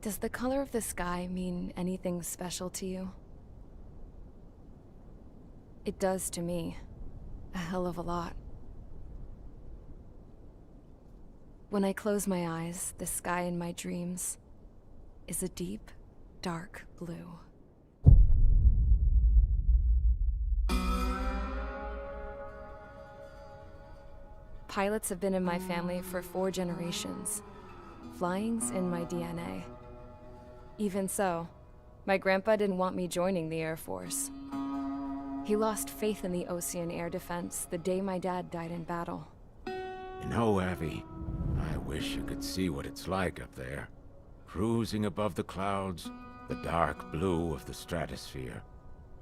Does the color of the sky mean anything special to you? It does to me. A hell of a lot. When I close my eyes, the sky in my dreams is a deep, dark blue. Pilots have been in my family for 4 generations. Flying's in my DNA. Even so, my grandpa didn't want me joining the Air Force. He lost faith in the ocean air defense the day my dad died in battle. You know, Abby, I wish you could see what it's like up there. Cruising above the clouds, the dark blue of the stratosphere.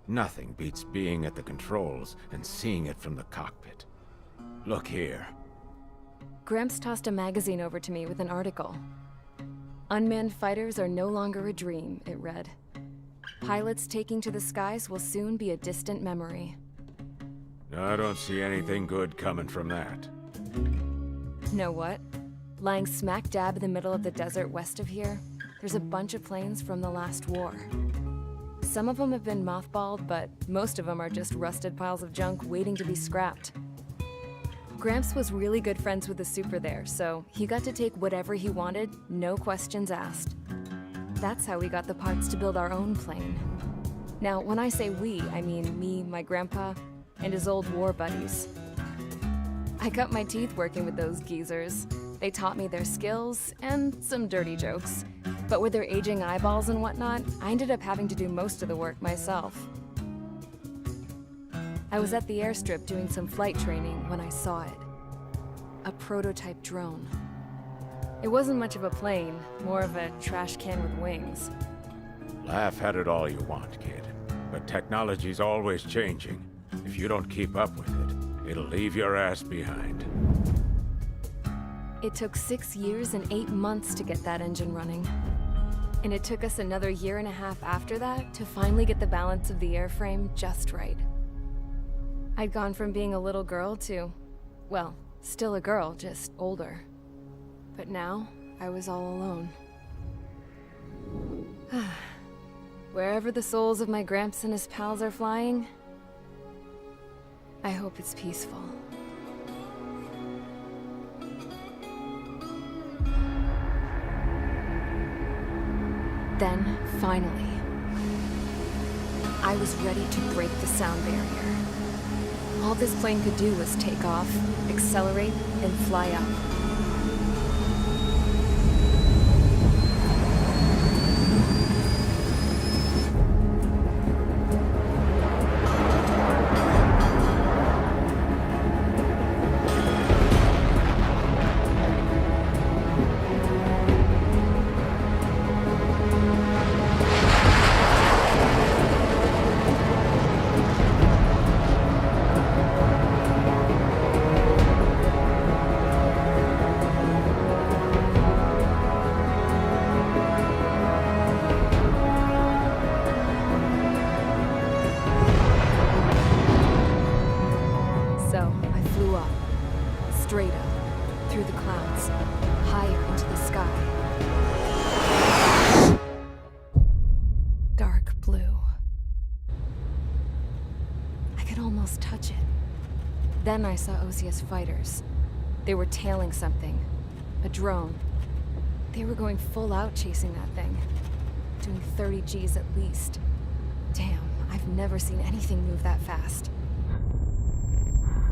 Nothing beats being at the controls and seeing it from the cockpit. Look here. Gramps tossed a magazine over to me with an article. Unmanned fighters are no longer a dream, it read. Pilots taking to the skies will soon be a distant memory. I don't see anything good coming from that. Know what? Lying smack dab in the middle of the desert west of here, there's a bunch of planes from the last war. Some of them have been mothballed, but most of them are just rusted piles of junk waiting to be scrapped. Gramps was really good friends with the super there, so he got to take whatever he wanted, no questions asked. That's how we got the parts to build our own plane. Now, when I say we, I mean me, my grandpa, and his old war buddies. I cut my teeth working with those geezers. They taught me their skills, and some dirty jokes. But with their aging eyeballs and whatnot, I ended up having to do most of the work myself. I was at the airstrip doing some flight training when I saw it. A prototype drone. It wasn't much of a plane, more of a trash can with wings. Laugh at it all you want, kid. But technology's always changing. If you don't keep up with it, it'll leave your ass behind. It took 6 years and 8 months to get that engine running. And it took us another 1.5 years after that to finally get the balance of the airframe just right. I'd gone from being a little girl to, well, still a girl, just older. But now, I was all alone. Wherever the souls of my Gramps and his pals are flying, I hope it's peaceful. Then, finally, I was ready to break the sound barrier. All this plane could do was take off, accelerate, and fly up. Straight up, through the clouds, higher into the sky. Dark blue. I could almost touch it. Then I saw Osia's fighters. They were tailing something. A drone. They were going full out chasing that thing. Doing 30 Gs at least. Damn, I've never seen anything move that fast.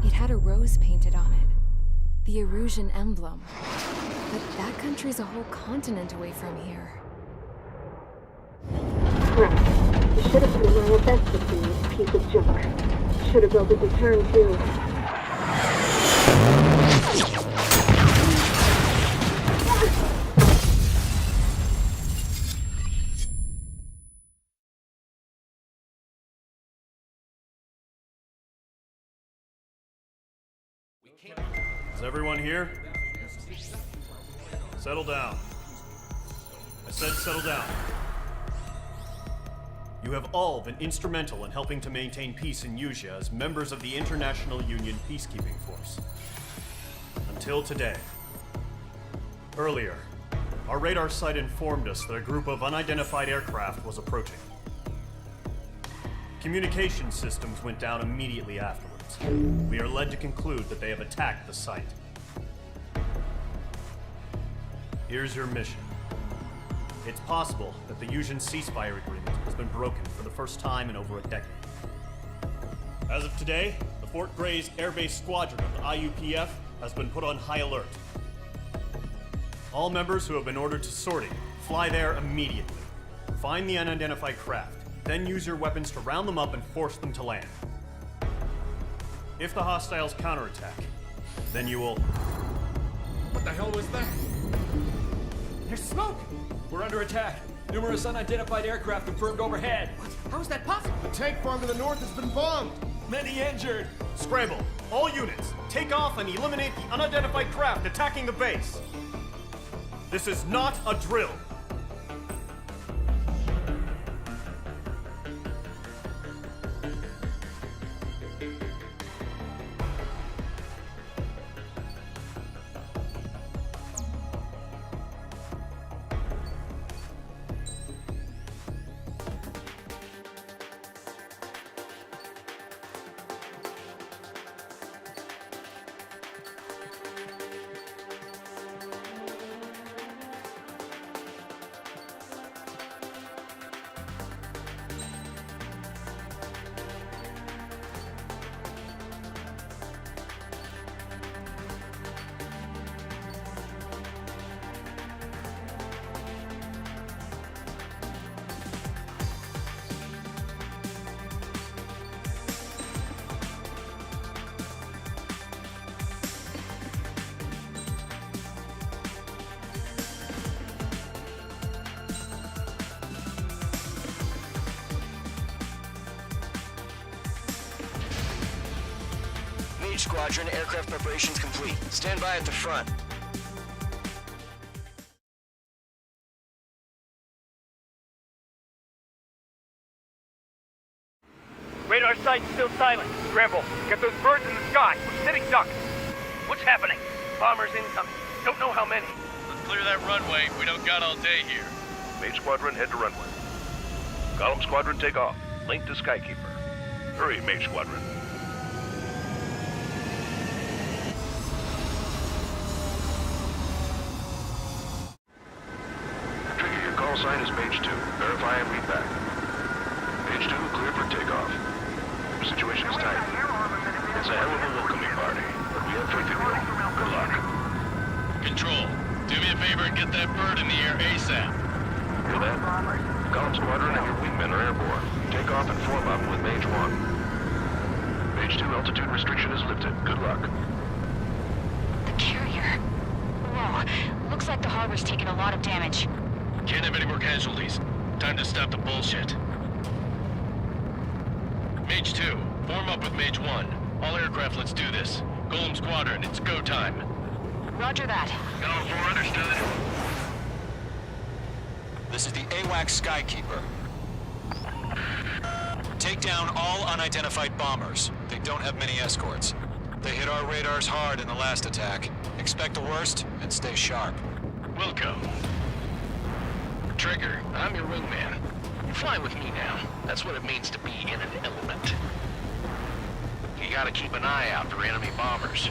It had a rose painted on it. The Erusian emblem. But that country's a whole continent away from here. Right. You should have put in my best to see this piece of junk. Should have built a return too. Is everyone here? Settle down. I said settle down. You have all been instrumental in helping to maintain peace in Usea as members of the International Union Peacekeeping Force. Until today. Earlier, our radar site informed us that a group of unidentified aircraft was approaching. Communication systems went down immediately afterwards. We are led to conclude that they have attacked the site. Here's your mission. It's possible that the Yuuzhan ceasefire agreement has been broken for the first time in over a decade. As of today, the Fort Grays Air Base Squadron of the IUPF has been put on high alert. All members who have been ordered to sortie, fly there immediately. Find the unidentified craft, then use your weapons to round them up and force them to land. If the hostiles counterattack, then you will... What the hell was that? There's smoke! We're under attack. Numerous unidentified aircraft confirmed overhead. What? How is that possible? The tank farm to the north has been bombed. Many injured. Scramble! All units, take off and eliminate the unidentified craft attacking the base! This is not a drill! Squadron, aircraft preparations complete. Stand by at the front. Radar site's still silent. Scramble. Get those birds in the sky. We're sitting ducks. What's happening? Bombers incoming. Don't know how many. Let's clear that runway. We don't got all day here. Mage Squadron, head to runway. Column Squadron, take off. Link to Skykeeper. Hurry, Mage Squadron. Trigger, your call sign is Mage 2. Verify and read back. Mage 2, clear for takeoff. Your situation is tight. It's a hell of a welcoming party, but we have faith in you. Good luck. Control, do me a favor and get that bird in the air ASAP. Hear that? Column Squadron and your wingmen are airborne. Take off and form up with Mage 1. Mage 2, altitude restriction is lifted. Good luck. The carrier. Whoa. Looks like the harbor's taken a lot of damage. Can't have any more casualties. Time to stop the bullshit. Mage 2, form up with Mage 1. All aircraft, let's do this. Golem Squadron, it's go time. Roger that. Golem 4, understood. This is the AWACS Skykeeper. Take down all unidentified bombers. They don't have many escorts. They hit our radars hard in the last attack. Expect the worst and stay sharp. Wilco. Trigger, I'm your wingman. You fly with me now. That's what it means to be in an element. You gotta keep an eye out for enemy bombers.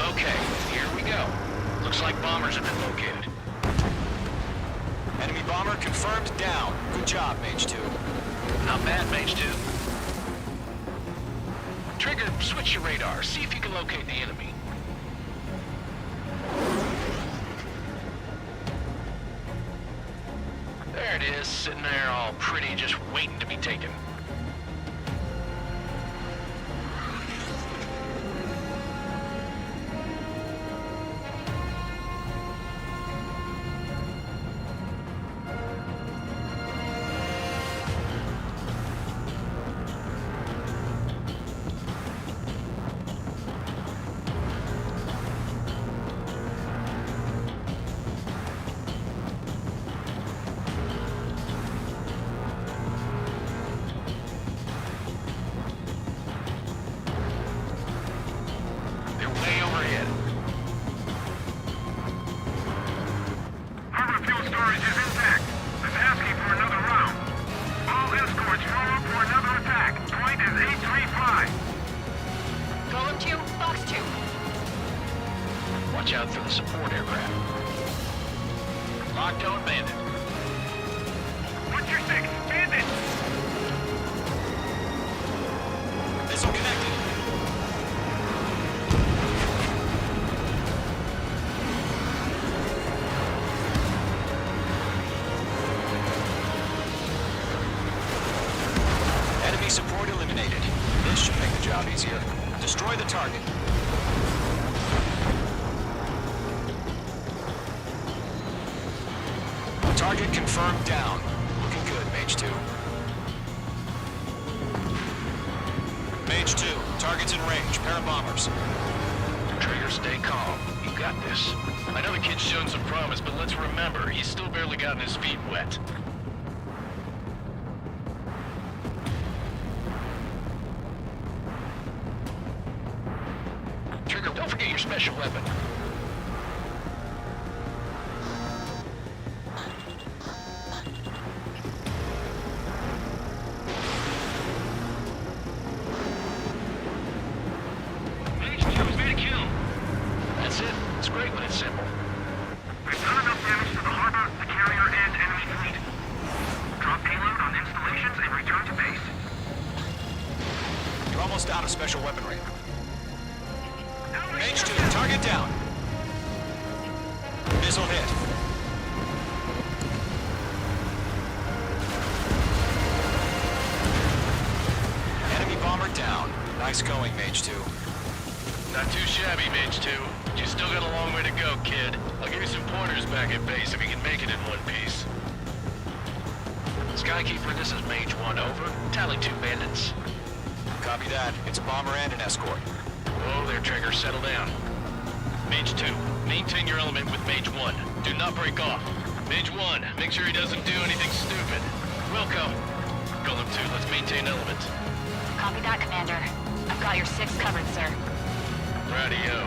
Okay, here we go. Looks like bombers have been located. Enemy bomber confirmed down. Good job, Mage 2. Not bad, Mage 2. Trigger, switch your radar. See if you can locate the enemy. There it is, sitting there all pretty, just waiting to be taken. sky. Golem 2, Fox 2. Watch out for the support aircraft. Locked on bandit. What's your 6? Bandit! Missile connected. Enemy support eliminated. This should make the job easier. Destroy the target. Target confirmed down. Looking good, Mage 2. Mage 2, target's in range. Pair of bombers. Trigger, stay calm. You got this. I know the kid's shown some promise, but let's remember, he's still barely gotten his feet wet. Trigger, don't forget your special weapon. That's it. It's great when it's simple. We've done enough damage to the harbor, the carrier, and enemy fleet. Drop payload on installations and return to base. You're almost out of special weaponry. Mage 2, target down. Missile hit. Enemy bomber down. Nice going, Mage 2. Not too shabby, Mage 2. You still got a long way to go, kid. I'll give you some pointers back at base if you can make it in one piece. Skykeeper, this is Mage 1, over. Tally 2 bandits. Copy that. It's a bomber and an escort. Whoa there, Trigger. Settle down. Mage 2, maintain your element with Mage 1. Do not break off. Mage 1, make sure he doesn't do anything stupid. Wilco. Golem 2, let's maintain element. Copy that, Commander. I've got your 6 covered, sir. Radio.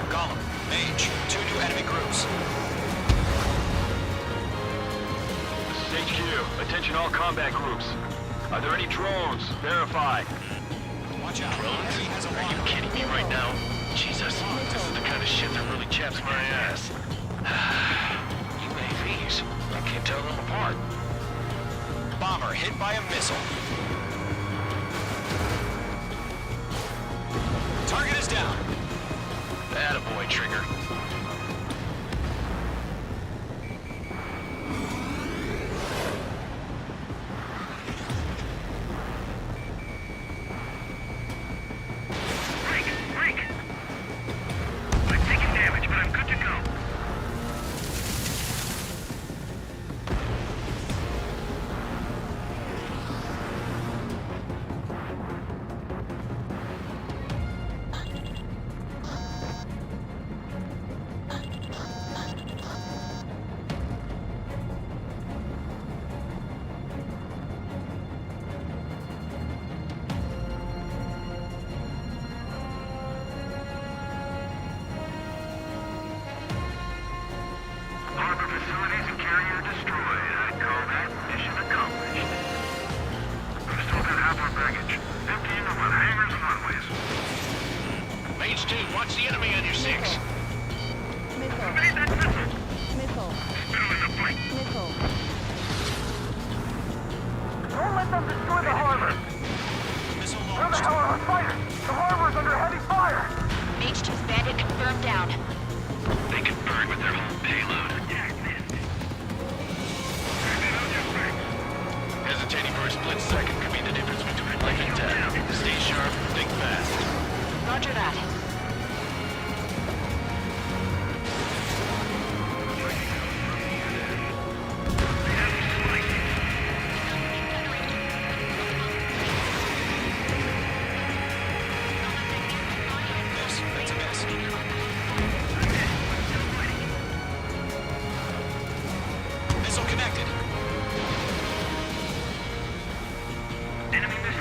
Golem, Mage, 2 new enemy groups. This is HQ. Attention all combat groups. Are there any drones? Verify. Watch out. Drones? Enemy has a Are you lock. kidding me right now? Jesus, this is the kind of shit that really chaps my ass. UAVs. I can't tell them apart. Bomber hit by a missile. Target is down. Attaboy, Trigger. Break! I'm taking damage, but I'm good to go. Harbor facilities and carrier destroyed. I'd call that mission accomplished. We still got half our baggage. Emptying them on hangars and runways. Mage 2, watch the enemy on your 6. Who made that missile? Still in the fight. Don't let them destroy the harbor. Missile Where the launched. hell are our fighters? The harbor's under heavy fire. Mage 2's bandit confirmed down. They can burn with their whole payload. Hesitating for a split second could be the difference between life and death. Stay sharp, think fast. Roger that. Miss. That's a miss. Missile connected. Enemy missile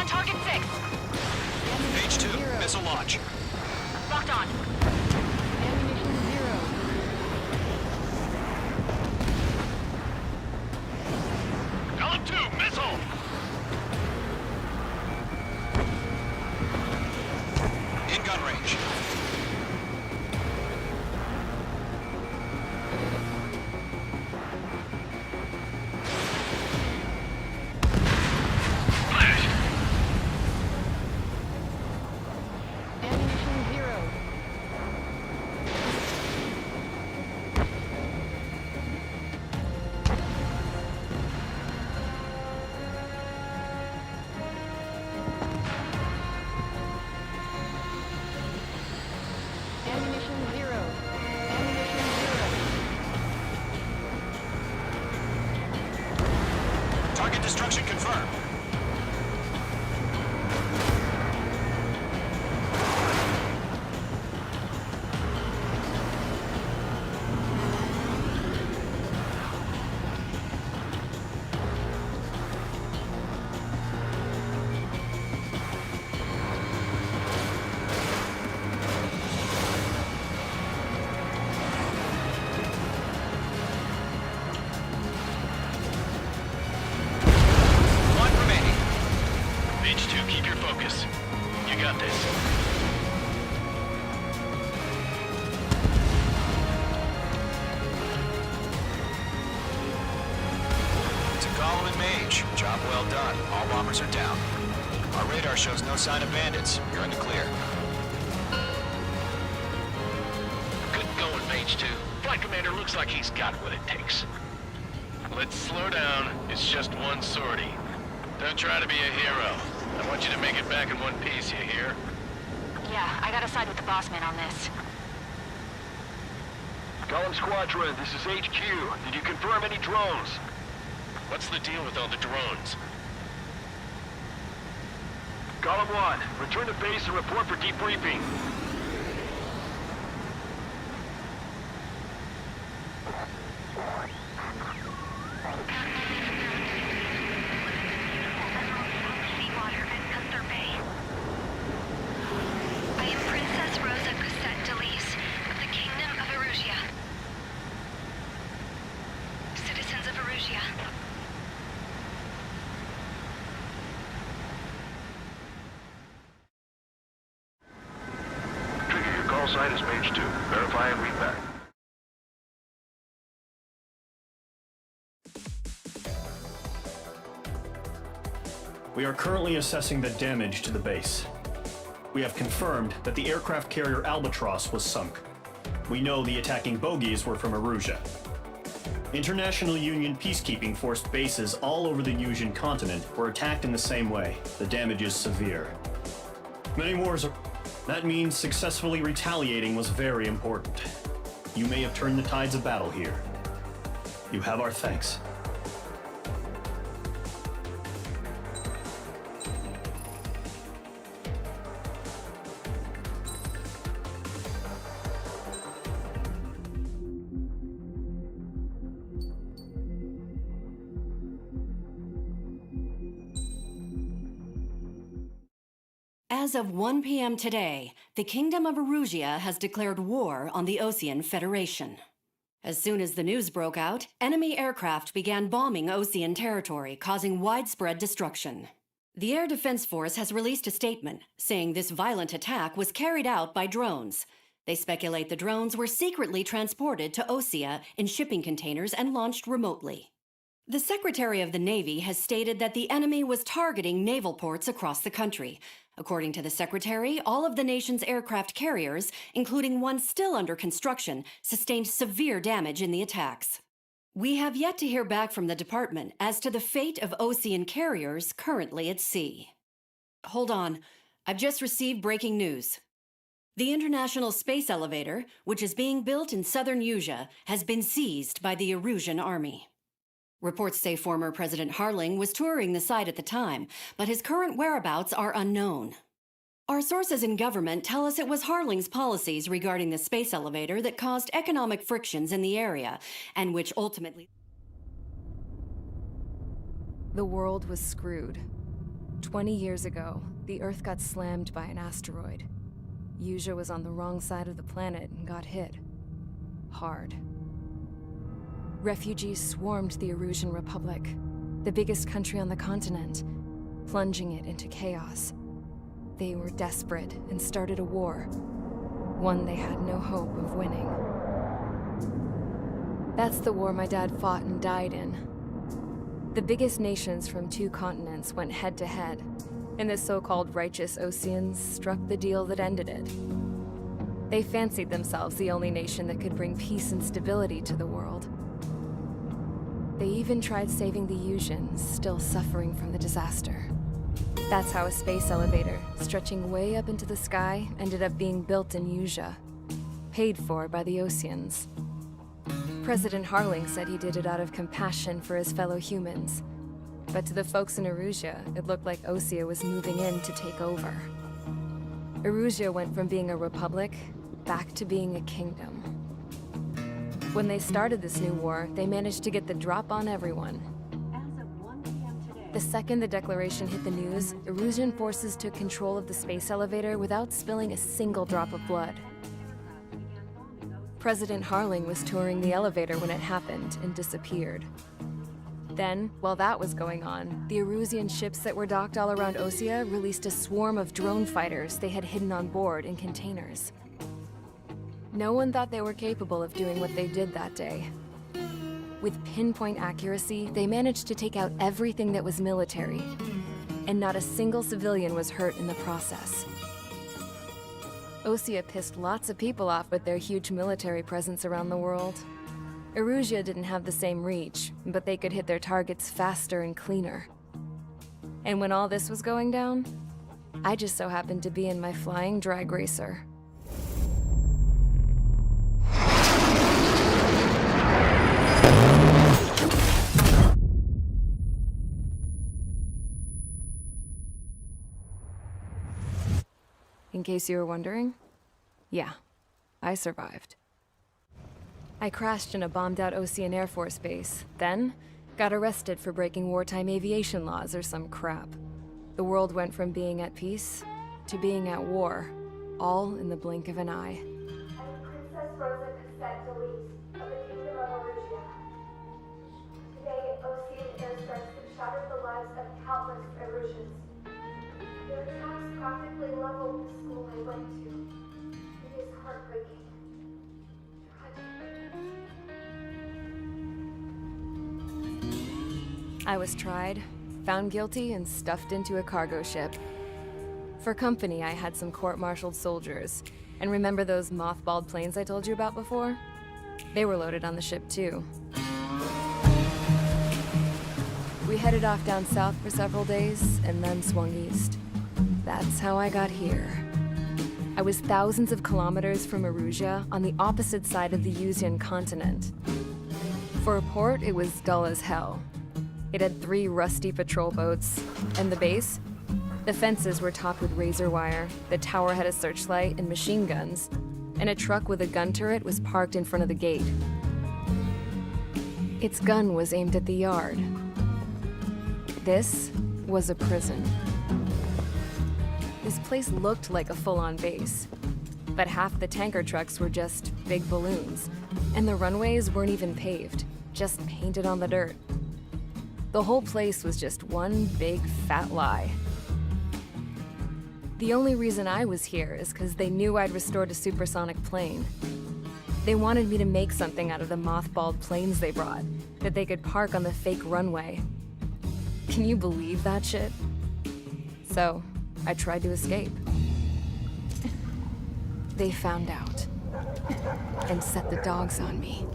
on target 6. Page 2, missile launch. Locked on. Ammunition 0. Column 2, missile! In gun range. Ammunition 0. Ammunition 0. Ammunition 0. Target destruction confirmed. One remaining. Page 2, keep your focus. You got this. To Gollum and Mage, job well done. All bombers are down. Our radar shows no sign of bandits. You're in the clear. Good going, Mage 2. Flight commander looks like he's got what it takes. Let's slow down. It's just one sortie. Don't try to be a hero. I want you to make it back in one piece, you hear? Yeah, I gotta side with the boss man on this. Column Squadron, this is HQ. Did you confirm any drones? What's the deal with all the drones? Column 1, return to base and report for debriefing. I am Princess Rosa Cosette Delise of the Kingdom of Erusia. Citizens of Erusia. Trigger, your call sign is Page 2. Verify and read back. We are currently assessing the damage to the base. We have confirmed that the aircraft carrier Albatross was sunk. We know the attacking bogies were from Erusia. International Union peacekeeping force bases all over the Yusian continent were attacked in the same way. The damage is severe. Many wars are... That means successfully retaliating was very important. You may have turned the tides of battle here. You have our thanks. As of 1 p.m. today, the Kingdom of Erusia has declared war on the Osean Federation. As soon as the news broke out, enemy aircraft began bombing Osean territory, causing widespread destruction. The Air Defense Force has released a statement saying this violent attack was carried out by drones. They speculate the drones were secretly transported to Osea in shipping containers and launched remotely. The Secretary of the Navy has stated that the enemy was targeting naval ports across the country. According to the Secretary, all of the nation's aircraft carriers, including one still under construction, sustained severe damage in the attacks. We have yet to hear back from the department as to the fate of Osean carriers currently at sea. Hold on, I've just received breaking news. The International Space Elevator, which is being built in southern Usia, has been seized by the Erusian army. Reports say former President Harling was touring the site at the time, but his current whereabouts are unknown. Our sources in government tell us it was Harling's policies regarding the space elevator that caused economic frictions in the area, and which ultimately... The world was screwed. 20 years ago, the Earth got slammed by an asteroid. Usea was on the wrong side of the planet and got hit. Hard. Refugees swarmed the Erusian Republic, the biggest country on the continent, plunging it into chaos. They were desperate and started a war, one they had no hope of winning. That's the war my dad fought and died in. The biggest nations from 2 continents went head-to-head, and the so-called righteous Oseans struck the deal that ended it. They fancied themselves the only nation that could bring peace and stability to the world. They even tried saving the Usians, still suffering from the disaster. That's how a space elevator, stretching way up into the sky, ended up being built in Usea, paid for by the Oseans. President Harling said he did it out of compassion for his fellow humans. But to the folks in Erusia, it looked like Osea was moving in to take over. Erusia went from being a republic back to being a kingdom. When they started this new war, they managed to get the drop on everyone. The second the declaration hit the news, Erusian forces took control of the space elevator without spilling a single drop of blood. President Harling was touring the elevator when it happened and disappeared. Then, while that was going on, the Erusian ships that were docked all around Osea released a swarm of drone fighters they had hidden on board in containers. No one thought they were capable of doing what they did that day. With pinpoint accuracy, they managed to take out everything that was military, and not a single civilian was hurt in the process. Osea pissed lots of people off with their huge military presence around the world. Erusia didn't have the same reach, but they could hit their targets faster and cleaner. And when all this was going down, I just so happened to be in my flying drag racer. In case you were wondering, yeah, I survived. I crashed in a bombed-out Osean Air Force base, then got arrested for breaking wartime aviation laws or some crap. The world went from being at peace to being at war, all in the blink of an eye. Princess Rosa Cassette Delise of the Kingdom of Erusia. Today, Osean airstrikes have shattered the lives of countless Erusians. Their attacks practically leveled the school I went to. It is heartbreaking. I was tried, found guilty, and stuffed into a cargo ship. For company, I had some court-martialed soldiers. And remember those mothballed planes I told you about before? They were loaded on the ship, too. We headed off down south for several days, and then swung east. That's how I got here. I was thousands of kilometers from Erusia, on the opposite side of the Usian continent. For a port, it was dull as hell. It had 3 rusty patrol boats, and the base? The fences were topped with razor wire, the tower had a searchlight and machine guns, and a truck with a gun turret was parked in front of the gate. Its gun was aimed at the yard. This was a prison. This place looked like a full-on base, but half the tanker trucks were just big balloons, and the runways weren't even paved, just painted on the dirt. The whole place was just one big fat lie. The only reason I was here is because they knew I'd restored a supersonic plane. They wanted me to make something out of the mothballed planes they brought, that they could park on the fake runway. Can you believe that shit? So, I tried to escape. They found out, and set the dogs on me.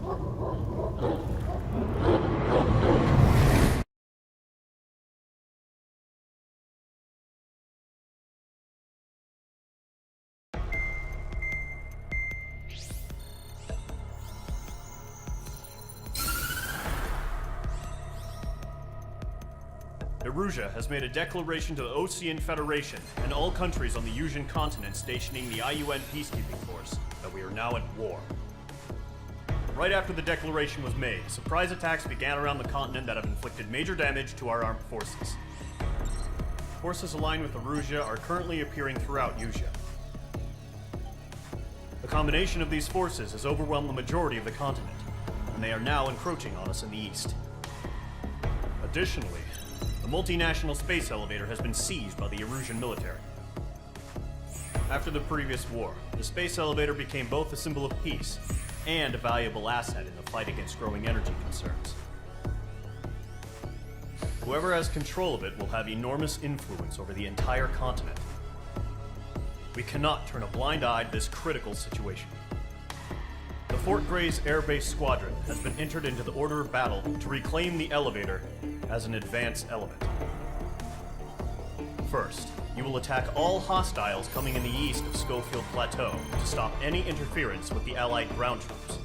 Erusia has made a declaration to the Osean Federation and all countries on the Usian continent stationing the IUN peacekeeping force that we are now at war. Right after the declaration was made, surprise attacks began around the continent that have inflicted major damage to our armed forces. forces aligned with Erusia are currently appearing throughout Usia. The combination of these forces has overwhelmed the majority of the continent, and they are now encroaching on us in the east. Additionally, the multinational space elevator has been seized by the Erusian military. After the previous war, the space elevator became both a symbol of peace and a valuable asset in the fight against growing energy concerns. Whoever has control of it will have enormous influence over the entire continent. We cannot turn a blind eye to this critical situation. The Fort Gray's Air Base Squadron has been entered into the order of battle to reclaim the elevator as an advance element. First, you will attack all hostiles coming in the east of Schofield Plateau to stop any interference with the Allied ground troops.